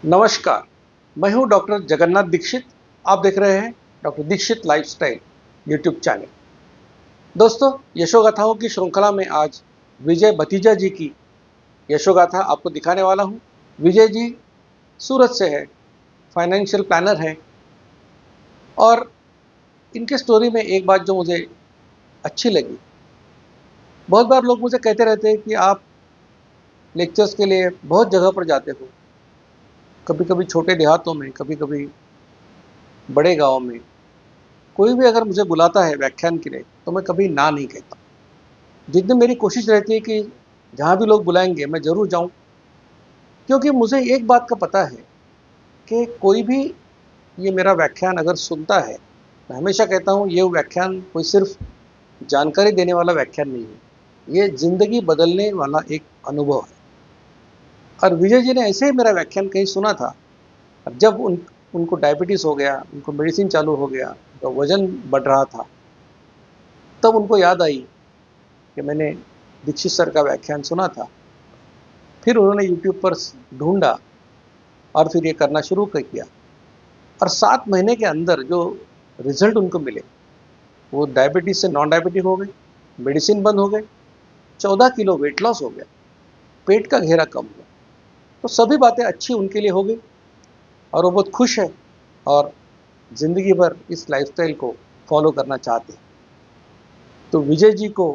नमस्कार, मैं हूं डॉक्टर जगन्नाथ दीक्षित। आप देख रहे हैं doctor Dikshit lifestyle YouTube channel. दोस्तों, यशोगाथाओं की श्रृंखला में आज विजय भतीजा जी की यशोगाथा आपको दिखाने वाला हूं। विजय जी सूरत से है, फाइनेंशियल प्लानर है और इनके स्टोरी में एक बात जो मुझे अच्छी लगी, बहुत बार लोग मुझे कहते रहते हैं कि आप लेक्चर्स के लिए बहुत जगह पर जाते हो, कभी कभी छोटे देहातों में, कभी कभी बड़े गाँव में। कोई भी अगर मुझे बुलाता है व्याख्यान के लिए तो मैं कभी ना नहीं कहता। जितनी मेरी कोशिश रहती है कि जहाँ भी लोग बुलाएंगे मैं ज़रूर जाऊँ, क्योंकि मुझे एक बात का पता है कि कोई भी ये मेरा व्याख्यान अगर सुनता है, मैं हमेशा कहता हूँ ये व्याख्यान कोई सिर्फ जानकारी देने वाला व्याख्यान नहीं है, ये ज़िंदगी बदलने वाला एक अनुभव है। और विजय जी ने ऐसे ही मेरा व्याख्यान कहीं सुना था। जब उनको डायबिटीज़ हो गया, उनको मेडिसिन चालू हो गया, तो वज़न बढ़ रहा था, तब उनको याद आई कि मैंने दीक्षित सर का व्याख्यान सुना था। फिर उन्होंने यूट्यूब पर ढूंढा और फिर ये करना शुरू कर किया। और 7 महीने के अंदर जो रिजल्ट उनको मिले, वो डायबिटीज़ से नॉन डायबिटिक हो गए, मेडिसिन बंद हो गए, 14 किलो वेट लॉस हो गया, पेट का घेरा कम हुआ। तो सभी बातें अच्छी उनके लिए हो गई और वो बहुत खुश है और ज़िंदगी भर इस लाइफस्टाइल को फॉलो करना चाहते हैं। तो विजय जी को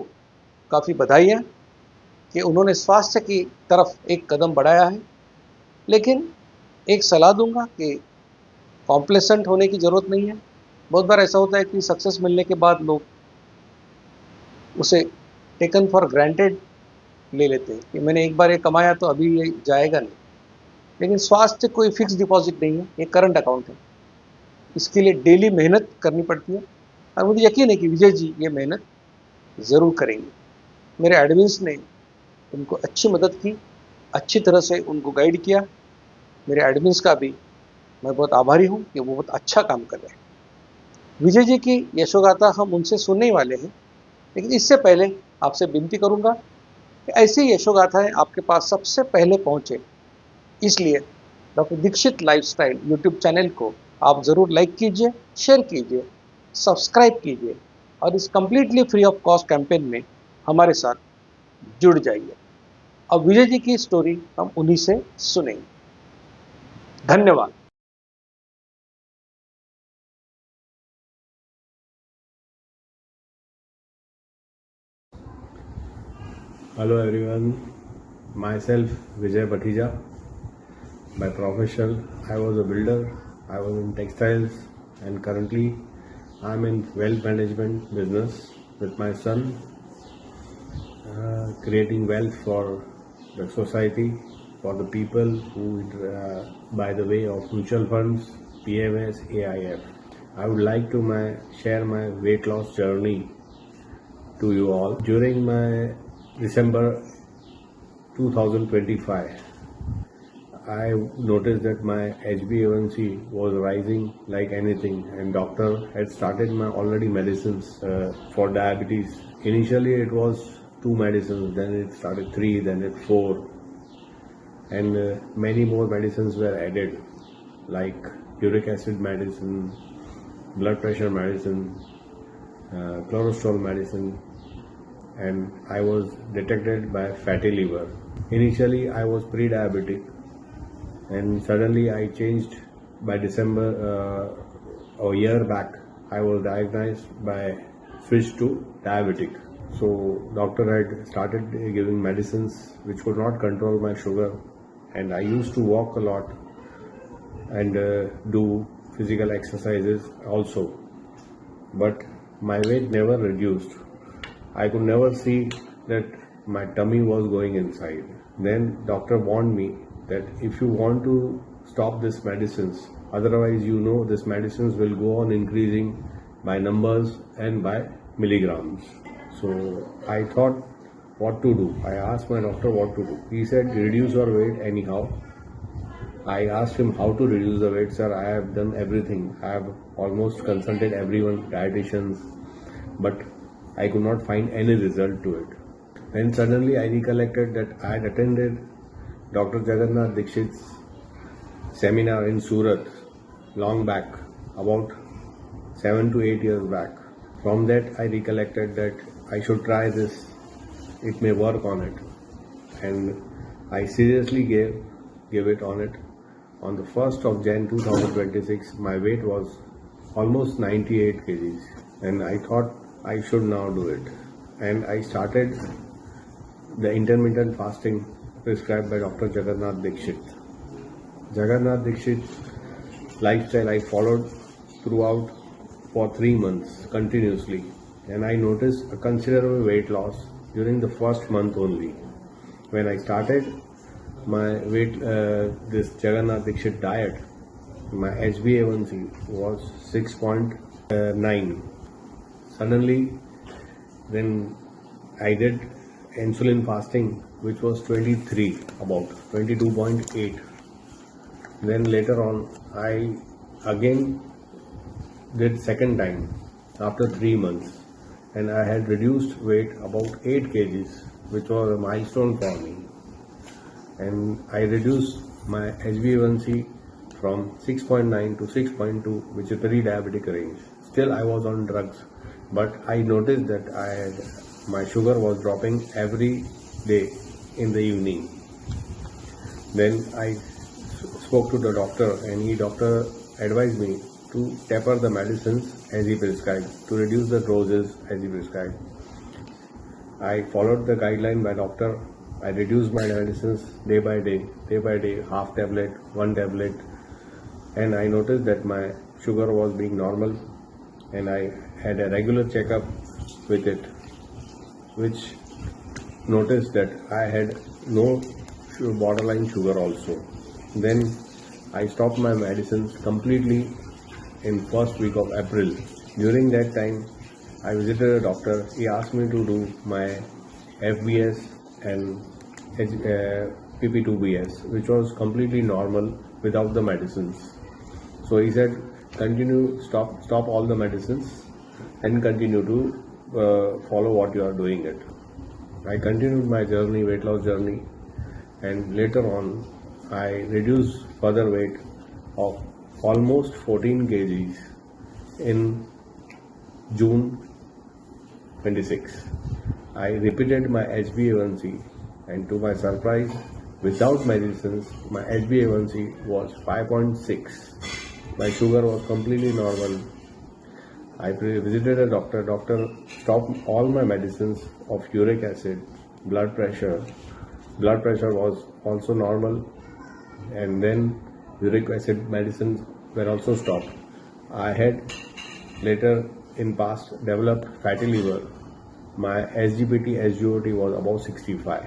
काफ़ी बधाइयाँ कि उन्होंने स्वास्थ्य की तरफ एक कदम बढ़ाया है। लेकिन एक सलाह दूंगा कि कॉम्प्लेसेंट होने की ज़रूरत नहीं है। बहुत बार ऐसा होता है कि सक्सेस मिलने के बाद लोग उसे टेकन फॉर ग्रांटेड ले लेते हैं कि मैंने एक बार ये कमाया तो अभी ये जाएगा नहीं। लेकिन स्वास्थ्य कोई फिक्स डिपॉजिट नहीं है, ये करंट अकाउंट है। इसके लिए डेली मेहनत करनी पड़ती है और मुझे यकीन है कि विजय जी ये मेहनत ज़रूर करेंगे। मेरे एडमिन्स ने उनको अच्छी मदद की, अच्छी तरह से उनको गाइड किया। मेरे एडमिन्स का भी मैं बहुत आभारी हूँ कि वो बहुत अच्छा काम कर रहे हैं। विजय जी की यशोगाथा हम उनसे सुनने ही वाले हैं, लेकिन इससे पहले आपसे विनती करूंगा कि ऐसी यशोगाथाएं आपके पास सबसे पहले पहुंचे, इसलिए doctor Dikshit lifestyle YouTube channel को आप ज़रूर लाइक कीजिए, शेयर कीजिए, सब्सक्राइब कीजिए और इस completely free of cost campaign में हमारे साथ जुड़ जाइए। अब विजय जी की स्टोरी हम उन्हीं से सुनेंगे। धन्यवाद। Hello everyone, myself Vijay Bhatija. By profession, I was a builder, I was in textiles, and currently I'm in wealth management business with my son, creating wealth for the society, for the people who, by the way of mutual funds, PMS, AIF. I would like to share my weight loss journey to you all. During my December 2025, I noticed that my HbA1c was rising like anything, and doctor had started my already medicines for diabetes. Initially, it was 2 medicines, then it started 3, then it 4, and many more medicines were added, like uric acid medicine, blood pressure medicine, cholesterol medicine, and I was detected by fatty liver. Initially, I was pre-diabetic, and suddenly I changed by December a year back. I was diagnosed by switch to diabetic. So doctor had started giving medicines which could not control my sugar, and I used to walk a lot and do physical exercises also, but my weight never reduced. I could never see that my tummy was going inside. Then doctor warned me that if you want to stop this medicines, otherwise this medicines will go on increasing by numbers and by milligrams. So I thought what to do. I asked my doctor what to do. He said reduce your weight anyhow. I asked him how to reduce the weight. Sir, I have done everything. I have almost consulted everyone, dietitians, but I could not find any result to it. Then suddenly I recollected that I had attended Dr. Jagannath Dikshit's seminar in Surat long back, about 7 to 8 years back. From that, I recollected that I should try this. It may work on it, and I seriously gave it on it. On the 1st of Jan 2026, my weight was almost 98 kgs, and I thought I should now do it. And I started the intermittent fasting prescribed by Dr. Jagannath Dikshit. Jagannath Dikshit lifestyle I followed throughout for 3 months continuously, and I noticed a considerable weight loss during the first month only. When I started my this Jagannath Dikshit diet, my HbA1c was 6.9. Suddenly, then I did insulin fasting, which was 23, about 22.8. Then later on, I again did second time after 3 months, and I had reduced weight about 8 kgs, which was a milestone for me. And I reduced my HbA1c from 6.9 to 6.2, which is pre-diabetic range. Still I was on drugs, but I noticed that my sugar was dropping every day in the evening. Then I spoke to the doctor, and doctor advised me to taper the medicines as he prescribed, to reduce the doses as he prescribed. I followed the guideline by doctor. I reduced my medicines day by day, half tablet, 1 tablet, and I noticed that my sugar was being normal, and I had a regular checkup with it, which noticed that I had no borderline sugar also. Then I stopped my medicines completely in first week of April. During that time, I visited a doctor. He asked me to do my FBS and PP2BS, which was completely normal without the medicines. So he said, stop all the medicines and continue to follow what you are doing it. I continued my journey, weight loss journey, and later on I reduced further weight of almost 14 kgs in June 26. I repeated my HbA1c, and to my surprise, without medicines, my HbA1c was 5.6. My sugar was completely normal. I visited a doctor. Doctor stopped all my medicines of uric acid, blood pressure. Blood pressure was also normal, and then uric acid medicines were also stopped. I had later in past developed fatty liver. My SGPT, SGOT was above 65,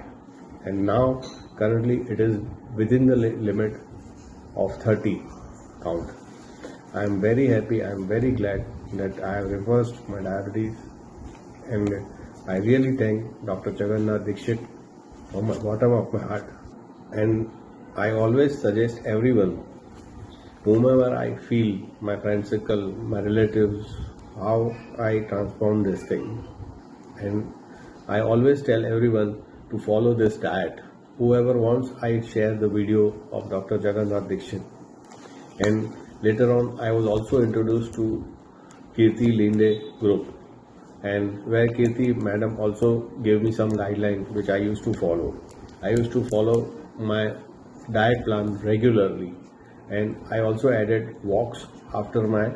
and now currently it is within the limit of 30 count. I am very happy, I am very glad that I have reversed my diabetes, and I really thank Dr. Jagannath Dikshit from the bottom of my heart. And I always suggest everyone, whomever I feel, my friend circle, my relatives, how I transform this thing. And I always tell everyone to follow this diet. Whoever wants, I share the video of Dr. Jagannath Dikshit. And later on, I was also introduced to Kirti Linde group, and where Kirti madam also gave me some guidelines which I used to follow. I used to follow my diet plan regularly, and I also added walks after my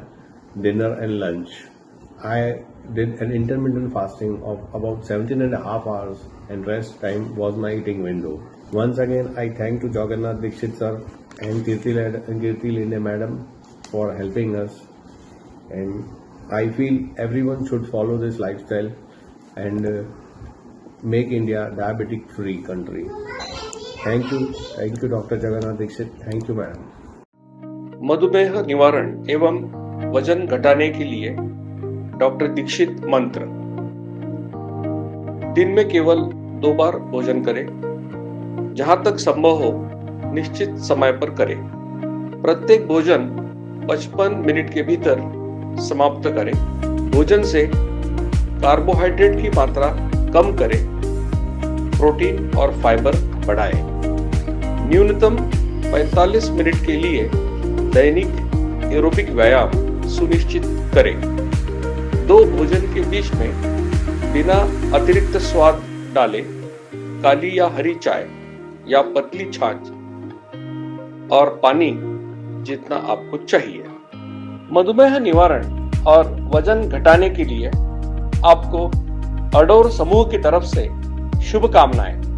dinner and lunch. I did an intermittent fasting of about 17.5 hours, and rest time was my eating window. Once again, I thank to Jagannath Dikshit sir and Kirti Linde madam for helping us, and I feel everyone should follow this lifestyle and make India diabetic free country. Thank you Dr. Jagannath Dikshit. Thank you madam. मधुमेह निवारण एवं वजन घटाने के लिए doctor Dixit मंत्र: दिन में केवल 2 बार भोजन करें, जहां तक संभव हो निश्चित समय पर करें। प्रत्येक भोजन 55 मिनट के भीतर समाप्त करें। भोजन से कार्बोहाइड्रेट की मात्रा कम करें, प्रोटीन और फाइबर बढ़ाएं। न्यूनतम 45 मिनट के लिए दैनिक एरोबिक व्यायाम सुनिश्चित करें। 2 भोजन के बीच में बिना अतिरिक्त स्वाद डाले काली या हरी चाय या पतली छाछ और पानी जितना आपको चाहिए। मधुमेह निवारण और वजन घटाने के लिए आपको अडोर समूह की तरफ से शुभकामनाएं।